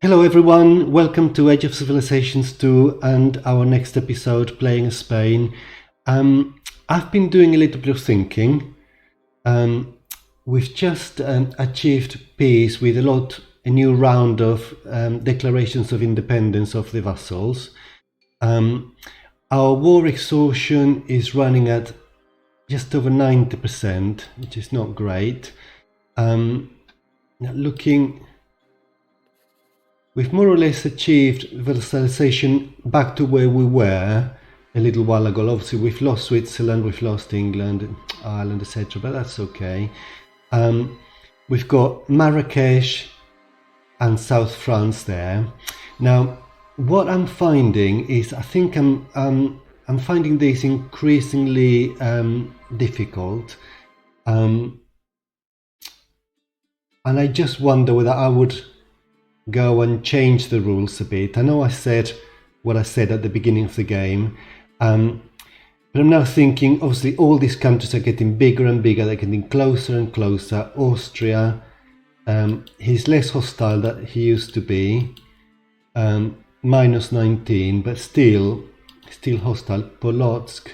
Hello everyone, welcome to Age of Civilizations 2 and our next episode, Playing as Spain. I've been doing a little bit of thinking. We've just achieved peace with a new round of declarations of independence of the vassals. Our war exhaustion is running at just over 90%, which is not great. We've more or less achieved vassalization back to where we were a little while ago. Obviously, we've lost Switzerland, we've lost England, Ireland, etc., but that's okay. We've got Marrakesh and South France there. Now, what I'm finding is, I think I'm finding this increasingly difficult, and I just wonder whether I would go and change the rules a bit. I know I said what I said at the beginning of the game, but I'm now thinking, obviously all these countries are getting bigger and bigger, they're getting closer and closer. Austria, he's less hostile than he used to be, minus 19, but still hostile. Polotsk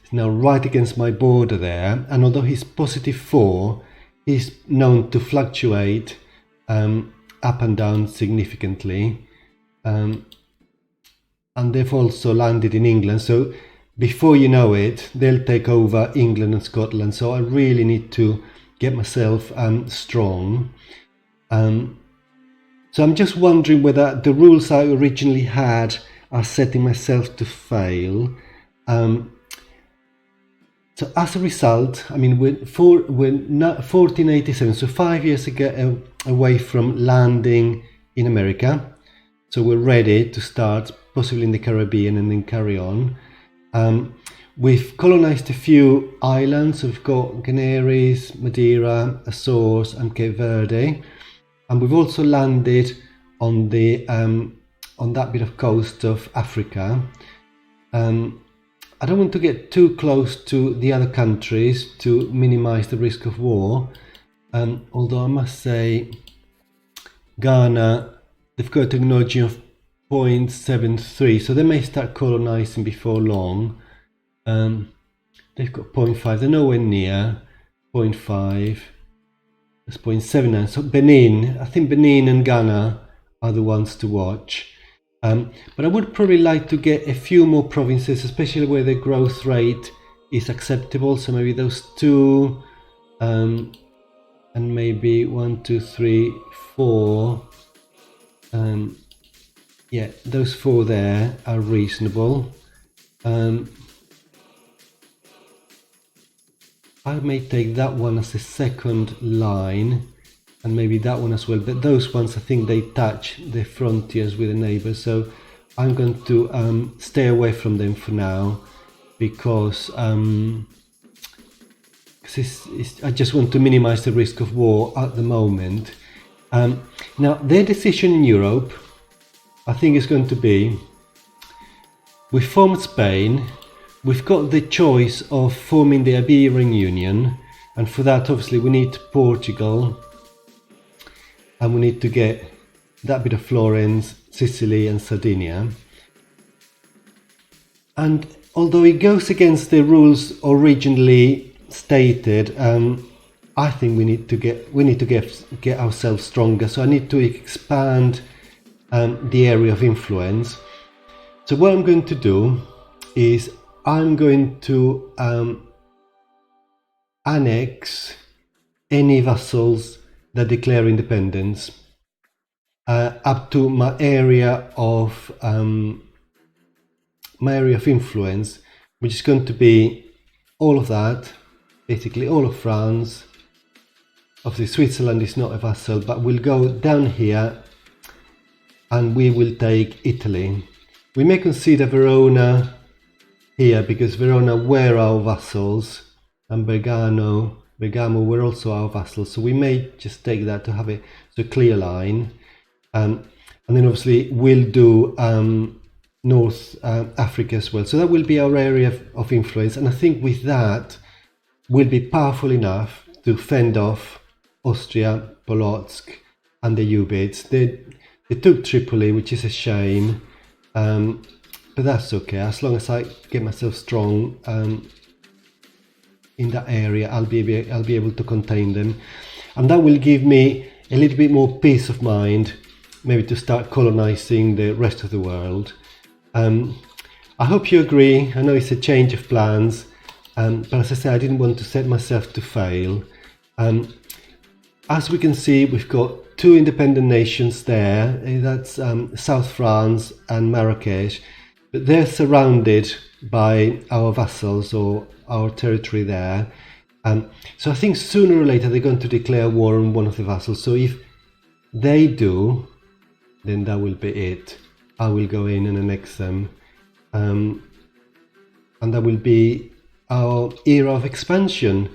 is now right against my border there, and although he's positive 4, he's known to fluctuate up and down significantly, and they've also landed in England, so before you know it they'll take over England and Scotland. So I really need to get myself strong. So I'm just wondering whether the rules I originally had are setting myself to fail. So as a result, I mean, we're 1487, so 5 years ago, away from landing in America. So we're ready to start, possibly in the Caribbean, and then carry on. We've colonized a few islands. We've got Canaries, Madeira, Azores, and Cape Verde, and we've also landed on the on that bit of coast of Africa. I don't want to get too close to the other countries to minimize the risk of war, although I must say Ghana, they've got a technology of 0.73, so they may start colonizing before long. They've got 0.5, they're nowhere near 0.5, that's 0.79. So Benin, I think Benin and Ghana are the ones to watch. But I would probably like to get a few more provinces, especially where the growth rate is acceptable. So maybe those two, and maybe 1, 2, 3, 4. Yeah, those 4 there are reasonable. I may take that one as a second line, and maybe that one as well, but those ones, I think they touch the frontiers with the neighbours, so I'm going to stay away from them for now, because I just want to minimize the risk of war at the moment. Now, their decision in Europe, I think, is going to be, we formed Spain, we've got the choice of forming the Iberian Union, and for that obviously we need Portugal, and we need to get that bit of Florence, Sicily and Sardinia. And although it goes against the rules originally stated, I think we need to get ourselves stronger. So I need to expand the area of influence. So what I'm going to do is I'm going to annex any vassals that declare independence up to my area of influence, which is going to be all of that, basically all of France. Obviously Switzerland is not a vassal, but we'll go down here and we will take Italy. We may consider Verona here, because Verona were our vassals, and Bergamo were also our vassals, so we may just take that to have a clear line. And then obviously we'll do North Africa as well, so that will be our area of influence, and I think with that we'll be powerful enough to fend off Austria, Polotsk and the Ubids. They took Tripoli, which is a shame, but that's okay. As long as I get myself strong in that area, I'll be able to contain them, and that will give me a little bit more peace of mind, maybe to start colonizing the rest of the world. I hope you agree. I know it's a change of plans, but as I said, I didn't want to set myself to fail. As we can see, we've got two independent nations there. That's South France and Marrakesh, but they're surrounded by our vassals or our territory there. So I think sooner or later they're going to declare war on one of the vassals. So if they do, then that will be it. I will go in and annex them. And that will be our era of expansion.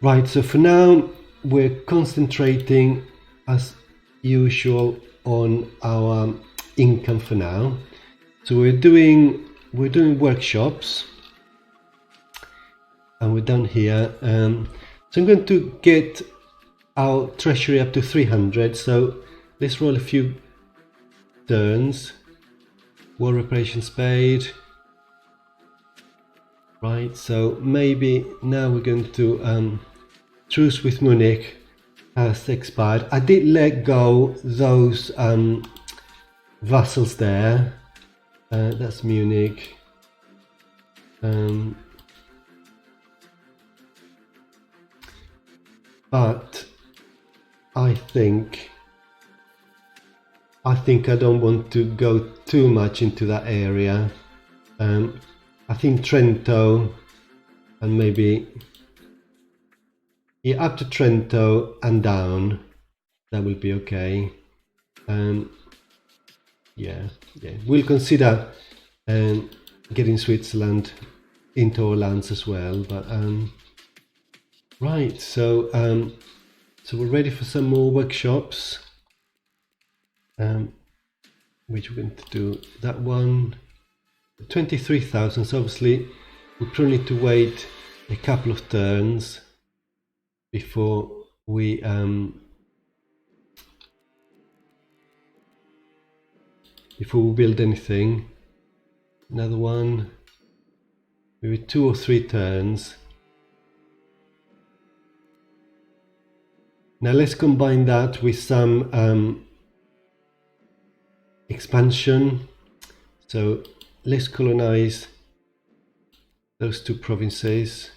Right, so for now we're concentrating as usual on our income for now. So we're doing workshops, and we're done here. So I'm going to get our treasury up to 300. So let's roll a few turns. War reparations paid. Right, so maybe now we're going to truce with Munich has expired. I did let go those vassals there. That's Munich. But I think I don't want to go too much into that area. I think Trento and maybe up to Trento and down, that will be okay. Yeah, we'll consider getting Switzerland into our lands as well. But right, so we're ready for some more workshops. Which we're going to do that one. 23,000. So obviously we probably need to wait a couple of turns before we build anything. Another one, maybe 2 or 3 turns. Now let's combine that with some expansion. So let's colonize those 2 provinces.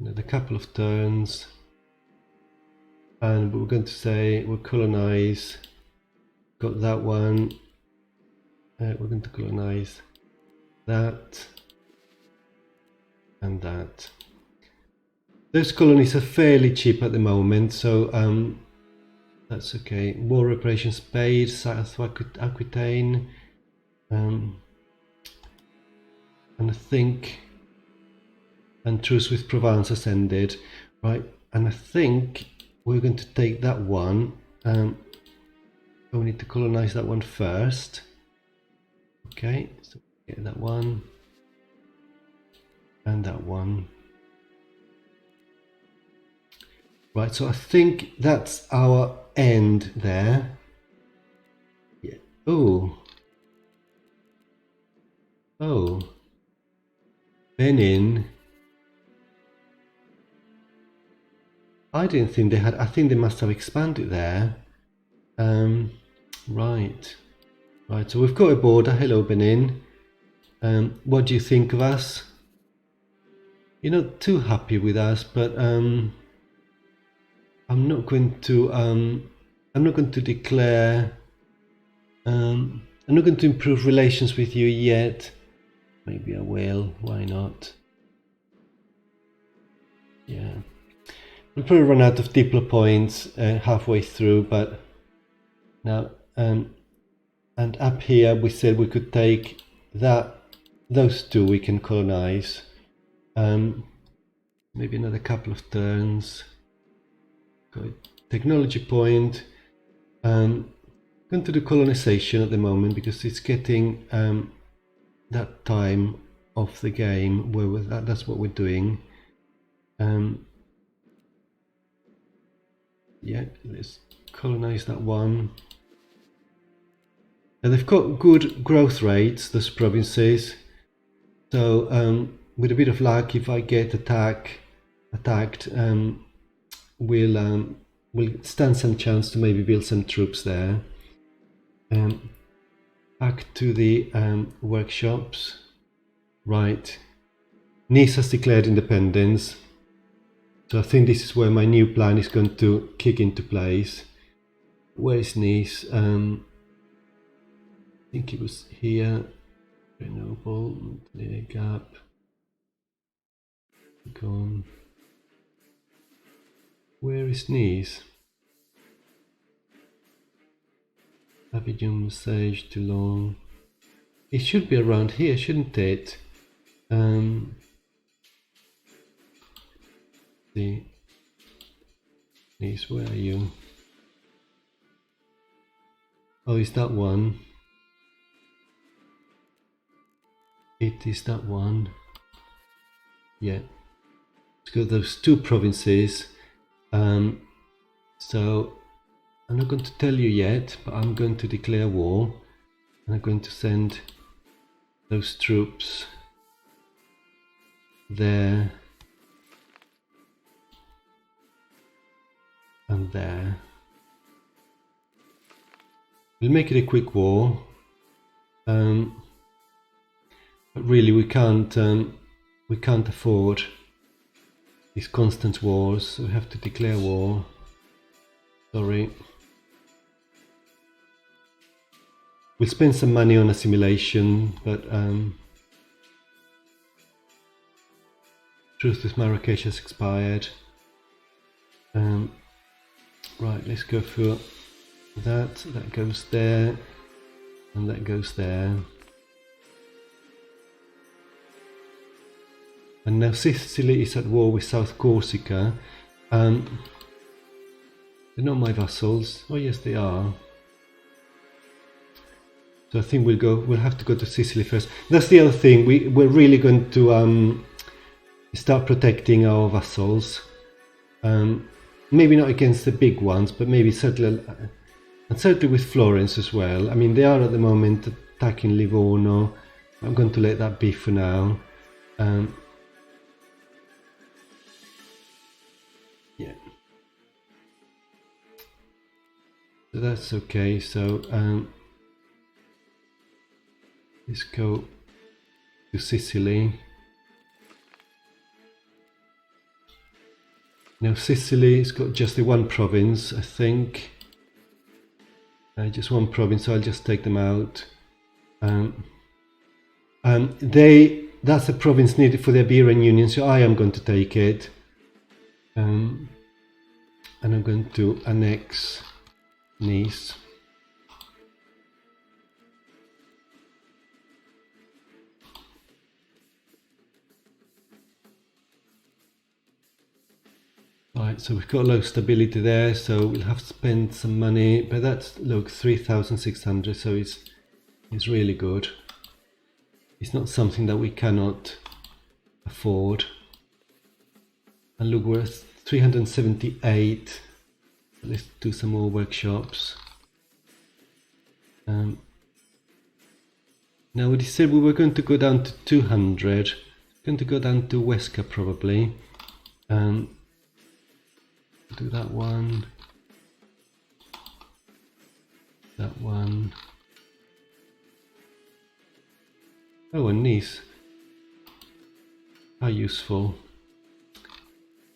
Another couple of turns, and we're going to say we'll colonize. Got that one. We're going to colonize that and that. Those colonies are fairly cheap at the moment, so that's okay. War reparations paid. South Aquitaine, and I think. And truce with Provence has ended, right? And I think we're going to take that one. We need to colonize that one first. Okay, so get that one and that one. Right, so I think that's our end there. Yeah. Oh. Benin. I didn't think they had. I think they must have expanded there. Right. So we've got a border. Hello, Benin. What do you think of us? You're not too happy with us, but I'm not going to declare. I'm not going to improve relations with you yet. Maybe I will. Why not? Yeah. We'll probably run out of Diplo points halfway through, but now and up here we said we could take those 2 we can colonize. Maybe another couple of turns. Got a technology point. Going to do colonization at the moment because it's getting that time of the game where that's what we're doing. Yeah, let's colonize that one. And they've got good growth rates, those provinces. So with a bit of luck, if I get attacked, we'll stand some chance to maybe build some troops there. Back to the workshops. Right. Nice has declared independence. So I think this is where my new plan is going to kick into place. Where is Nice? I think it was here. Grenoble, Gap. Gone. Where is Nice? Abidjan, Marseille, Toulon. It should be around here, shouldn't it? See. Nice, where are you? Oh, is that one? It is that one. Yeah. It's got those two provinces. So I'm not going to tell you yet, but I'm going to declare war. And I'm going to send those troops there and there. We'll make it a quick war. But really we can't afford these constant wars, so we have to declare war. Sorry. We'll spend some money on assimilation, but truce with Marrakesh has expired. Right, let's go for that. That goes there, and that goes there. And now Sicily is at war with South Corsica. They're not my vassals. Oh yes, they are. So I think we'll have to go to Sicily first. That's the other thing. We're really going to start protecting our vassals. Maybe not against the big ones, but maybe certainly with Florence as well. I mean, they are at the moment attacking Livorno. I'm going to let that be for now. Yeah. So that's okay. So let's go to Sicily. Now Sicily's got just the one province, I think. Just one province, so I'll just take them out. That's a province needed for the Iberian Union, so I am going to take it. And I'm going to annex Nice. Right, so we've got low stability there, so we'll have to spend some money, but that's, look, 3,600, so it's really good. It's not something that we cannot afford. And look, we're at 378. Let's do some more workshops. Now we said we were going to go down to 200. Going to go down to Huesca probably. Do that one. That one. Oh, and Nice. How useful.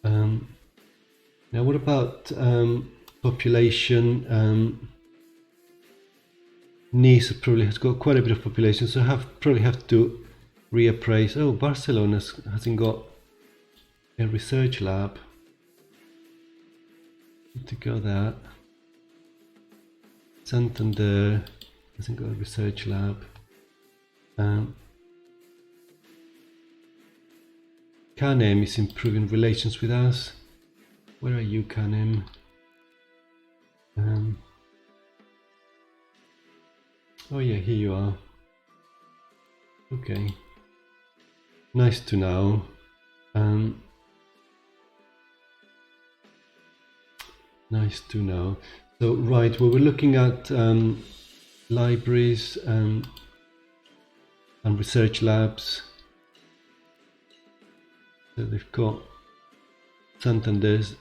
Now what about population? Nice probably has got quite a bit of population, so probably have to reappraise. Oh, Barcelona hasn't got a research lab. Need to go there. Santander hasn't got a research lab. Canem is improving relations with us. Where are you, Canem? Oh yeah, here you are. Okay. Nice to know. Nice to know. So, right, well, we're looking at libraries and research labs. So they've got Santander's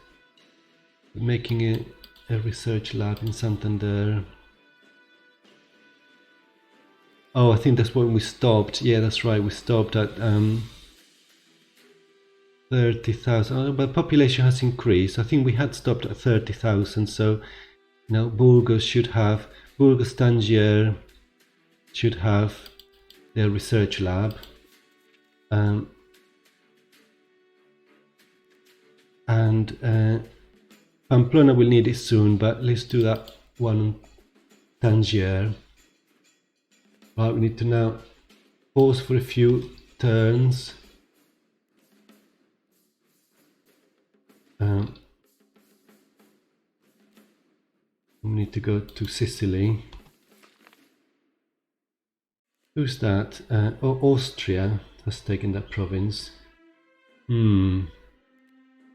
making a research lab in Santander. Oh, I think that's when we stopped. Yeah, that's right. We stopped at 30,000. Oh, but population has increased. I think we had stopped at 30,000. So now Burgos Tangier should have their research lab. And Pamplona will need it soon, but let's do that one on Tangier. Right, we need to now pause for a few turns. We need to go to Sicily. Who's that? Austria has taken that province.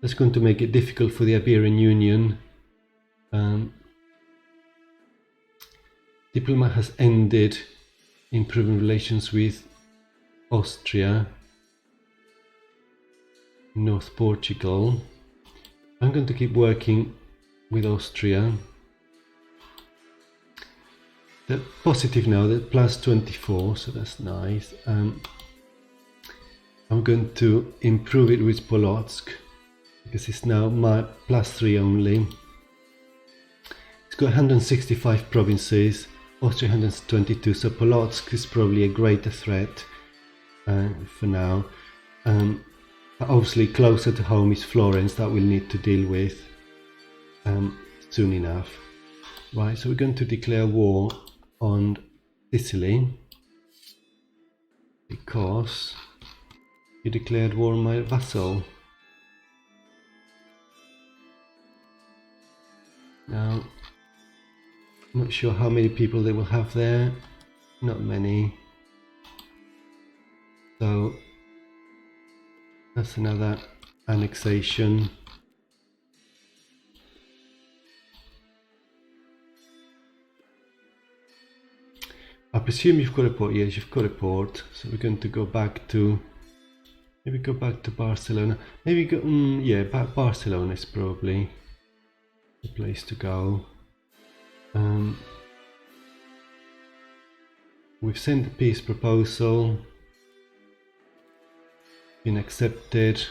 That's going to make it difficult for the Iberian Union. Diplomat has ended improving relations with Austria, North Portugal. I'm going to keep working with Austria. The positive now, that plus 24, so that's nice. I'm going to improve it with Polotsk, because it's now my plus 3 only. It's got 165 provinces, Austria 122, so Polotsk is probably a greater threat for now. Obviously closer to home is Florence, that we'll need to deal with soon enough. Right, so we're going to declare war on Sicily because you declared war on my vassal. Now, I'm not sure how many people they will have there, not many. So that's another annexation. I presume you've got a port. Yes, you've got a port. So we're going to go back to, maybe go back to Barcelona. Maybe go, yeah, Barcelona is probably the place to go. We've sent a peace proposal, been accepted,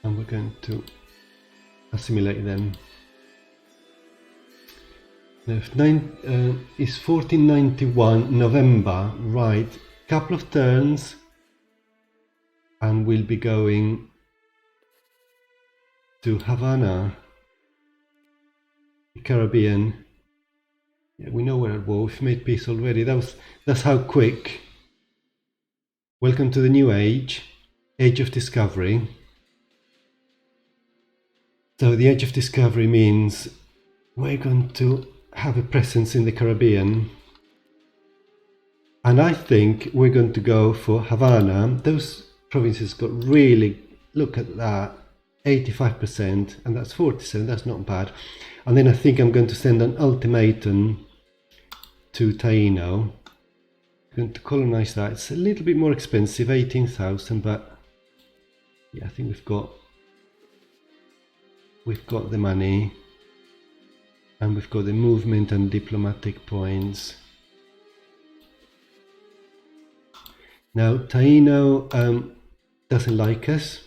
and we're going to assimilate them. It's 1491 November, right? Couple of turns, and we'll be going to Havana, the Caribbean. Yeah, we know we're at war. We've made peace already. That's how quick. Welcome to the new age of discovery. So the age of discovery means we're going to have a presence in the Caribbean, and I think we're going to go for Havana. Those provinces got really, look at that, 85%, and that's 47%, that's not bad. And then I think I'm going to send an ultimatum to Taino. I'm going to colonize that. It's a little bit more expensive, 18,000, but yeah, I think we've got the money. And we've got the movement and diplomatic points. Now, Taino doesn't like us.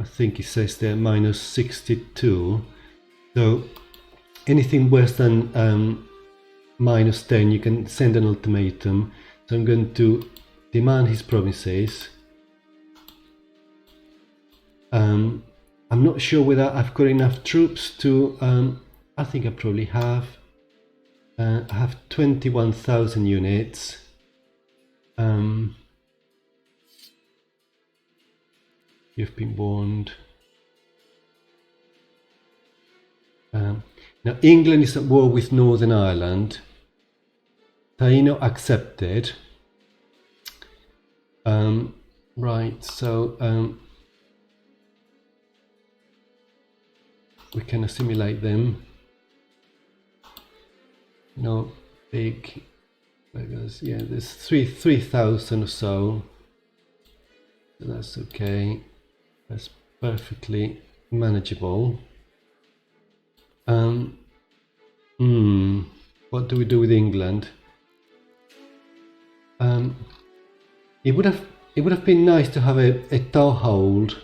I think it says they're minus 62. So anything worse than minus 10, you can send an ultimatum. So I'm going to demand his provinces. I'm not sure whether I've got enough troops to, I think I probably have. I have 21,000 units. You've been warned. Now England is at war with Northern Ireland. Taino accepted. Right, so we can assimilate them. No big, because yeah, there's 3,000 or so. So that's okay. That's perfectly manageable. What do we do with England? It would have been nice to have a toehold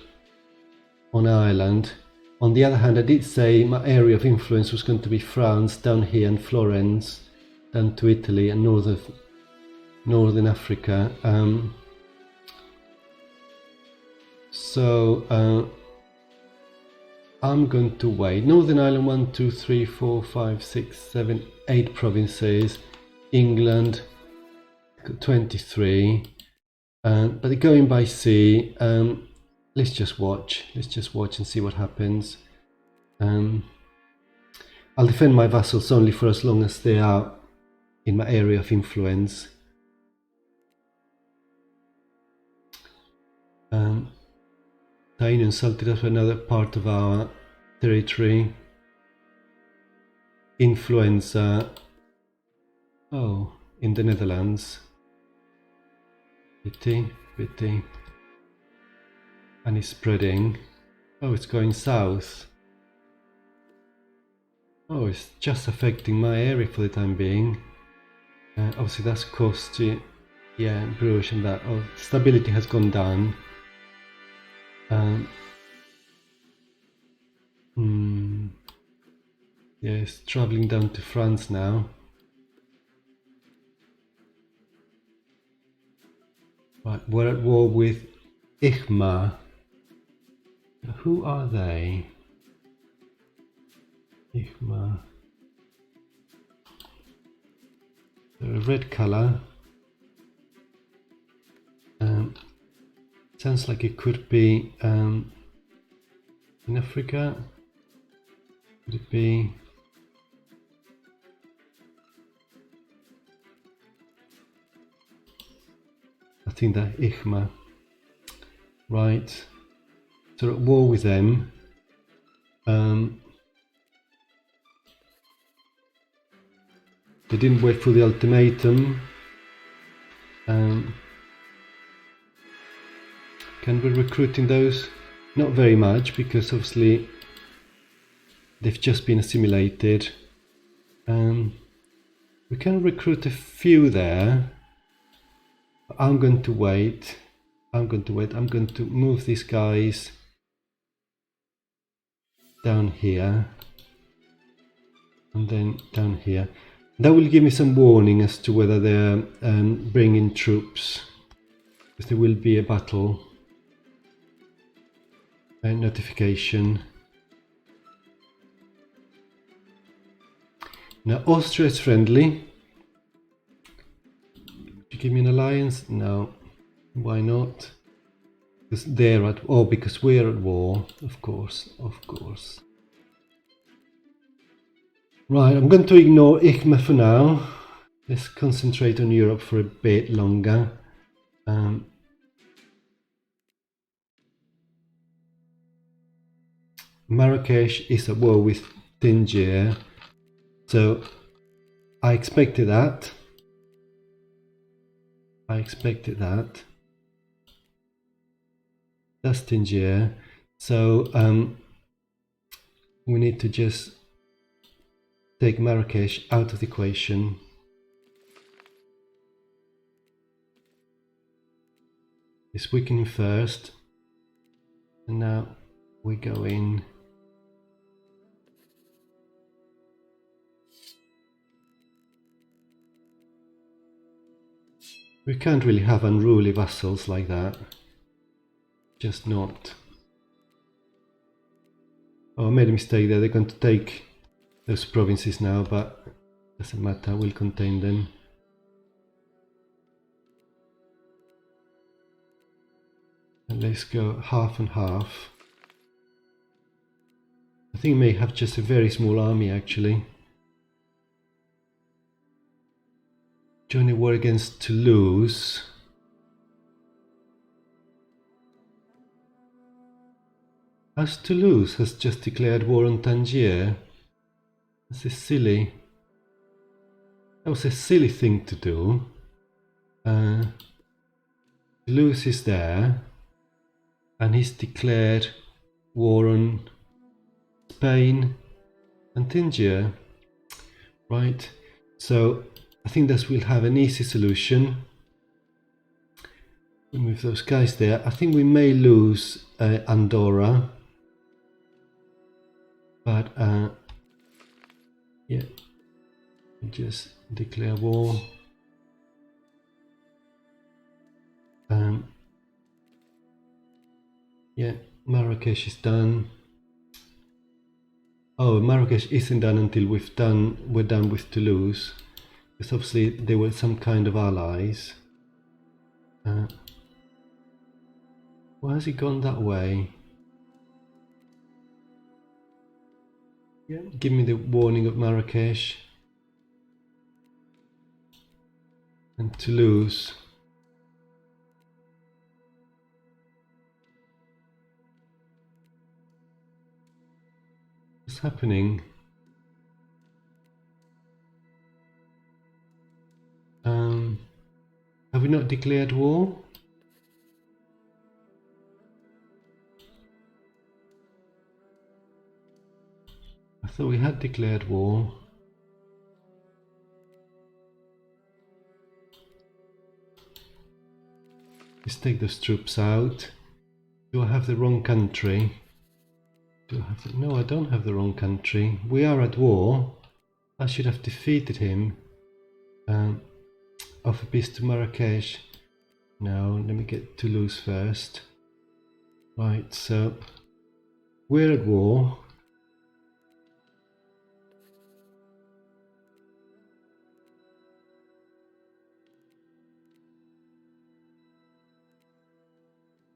on Ireland. On the other hand, I did say my area of influence was going to be France down here and Florence, down to Italy and northern Africa. So I'm going to wait. Northern Ireland, 1, 2, 3, 4, 5, 6, 7, 8 provinces. England, 23. But going by sea, let's just watch. Let's just watch and see what happens. I'll defend my vassals only for as long as they are in my area of influence. Taino insulted us another part of our territory. Influenza. Oh, in the Netherlands. Pity. And it's spreading. Oh, it's going south. Oh, it's just affecting my area for the time being. Obviously that's caused to, yeah, Bruges and that. Oh, stability has gone down. Yeah, it's traveling down to France now. Right, we're at war with Ichma. Who are they? Ichma. They're a red colour. Sounds like it could be in Africa. Could it be? I think that Ichma. Right. So we're at war with them. They didn't wait for the ultimatum. Can we recruit in those? Not very much, because obviously they've just been assimilated. We can recruit a few there. I'm going to wait. I'm going to move these guys down here and then down here. That will give me some warning as to whether they're bringing troops, because there will be a battle. Notification. Now Austria is friendly. Did you give me an alliance? No. Why not? Because they're at war. Oh, because we're at war. Of course. Right, I'm going to ignore Ichma for now. Let's concentrate on Europe for a bit longer. Marrakesh is at war with Tangier, so I expected that. That's Tangier, so we need to just take Marrakesh out of the equation. It's weakening first, and now we go in. We can't really have unruly vassals like that. Just not. Oh, I made a mistake there. They're going to take those provinces now, but doesn't matter. We'll contain them. And let's go half and half. I think we may have just a very small army actually. Join a war against Toulouse. As Toulouse has just declared war on Tangier. This is silly. That was a silly thing to do. Toulouse is there, and he's declared war on Spain and Tangier. Right, so I think this will have an easy solution. We move those guys there. I think we may lose Andorra, but yeah, just declare war. Yeah, Marrakesh is done. Oh, Marrakesh isn't done until we're done with Toulouse, because obviously they were some kind of allies. Why has he gone that way? Yeah, give me the warning of Marrakesh and Toulouse. What's happening? Have we not declared war? I thought we had declared war. Let's take those troops out. Do I have the wrong country? No, I don't have the wrong country. We are at war. I should have defeated him. Offer peace to Marrakesh. No, let me get Toulouse first. Right, so we're at war.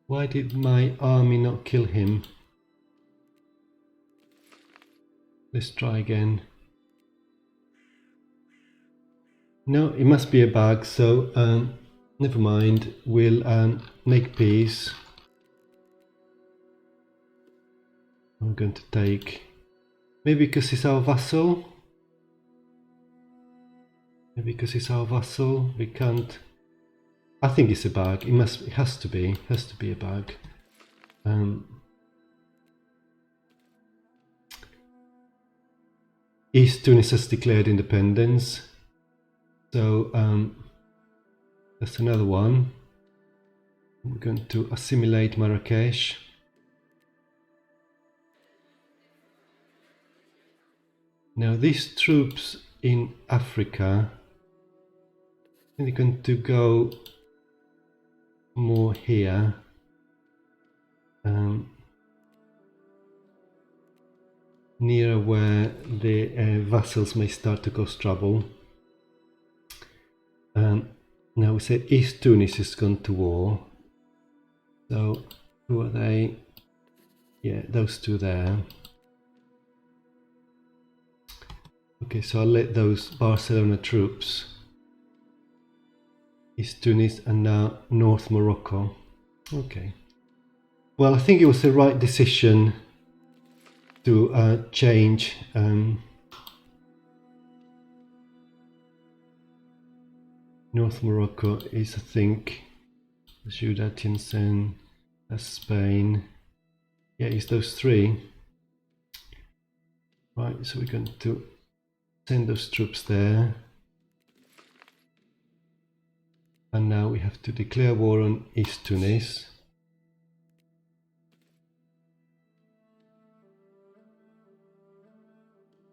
Why did my army not kill him? Let's try again. No, it must be a bug, so never mind. We'll make peace. I'm going to take... Maybe because he's our vassal? Maybe because he's our vassal, we can't... I think it's a bug. It has to be a bug. East Tunis has declared independence, so that's another one. We're going to assimilate Marrakesh. Now these troops in Africa, they're going to go more here. Near where the vassals may start to cause trouble. Now we said East Tunis has gone to war. So who are they? Yeah, those two there. Okay, so I'll let those Barcelona troops. East Tunis and now North Morocco. Okay. Well, I think it was the right decision to change North Morocco is, I think, Ciudad Tinsen, that's Spain. Yeah, it's those three. Right, so we're going to send those troops there. And now we have to declare war on East Tunis.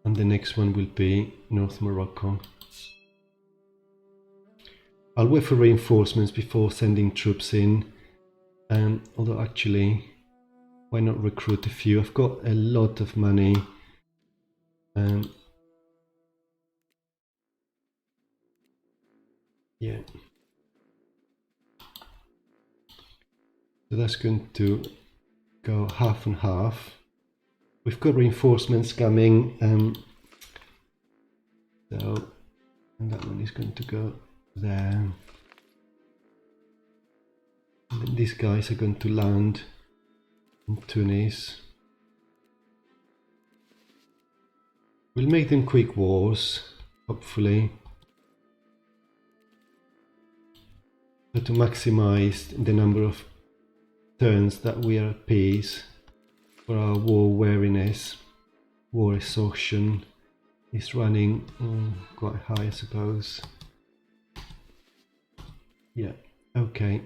And the next one will be North Morocco. I'll wait for reinforcements before sending troops in. Although actually, why not recruit a few? I've got a lot of money. Yeah. So that's going to go half and half. We've got reinforcements coming. So and that one is going to go there. And then these guys are going to land in Tunis. We'll make them quick wars, hopefully, so to maximize the number of turns that we are at peace for our war wariness. War exhaustion is running quite high, I suppose. Yeah, okay.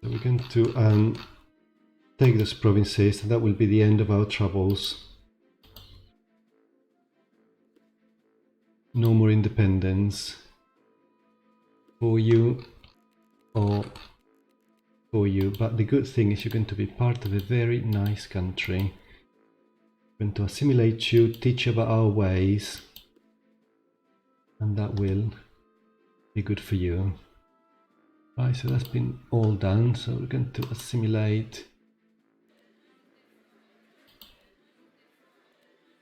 So we're going to take those provinces, and that will be the end of our troubles. No more independence for you or for you, but the good thing is you're going to be part of a very nice country. We're going to assimilate you, teach you about our ways, and that will be good for you. Right, so that's been all done, so we're going to assimilate.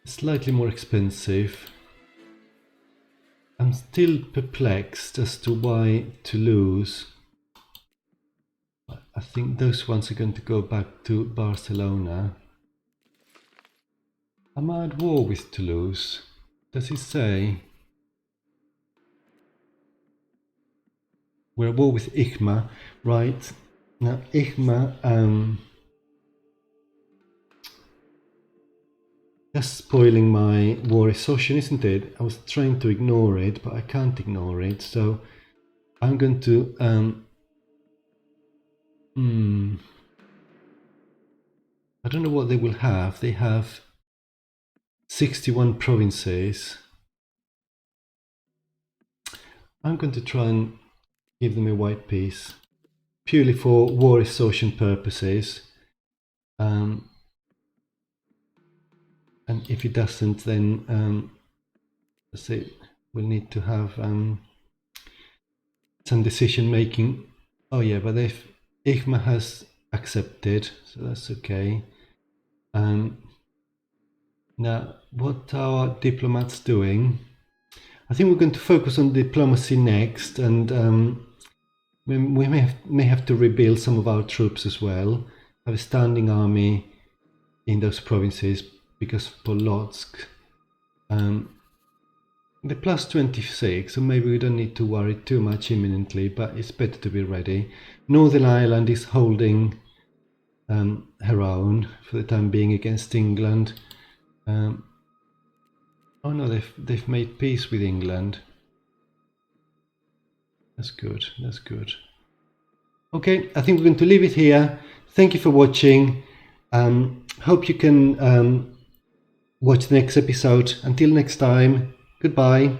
Slightly more expensive. I'm still perplexed as to why Toulouse. I think those ones are going to go back to Barcelona. Am I at war with Toulouse? Does it say? We're at war with Ichma, right? Now Ichma, that's spoiling my war association, isn't it? I was trying to ignore it, but I can't ignore it, so I'm going to I don't know what they will have. They have 61 provinces. I'm going to try and give them a white piece, purely for war association purposes. And if it doesn't, then let's say we'll need to have some decision making. Oh yeah, but if ICMA has accepted, so that's okay. Now, what are our diplomats doing? I think we're going to focus on diplomacy next, and we may have to rebuild some of our troops as well. Have a standing army in those provinces because Polotsk. The plus 26, so maybe we don't need to worry too much imminently, but it's better to be ready. Northern Ireland is holding her own for the time being against England. Oh no, they've made peace with England. That's good, that's good. Okay, I think we're going to leave it here. Thank you for watching. Hope you can watch the next episode. Until next time, goodbye.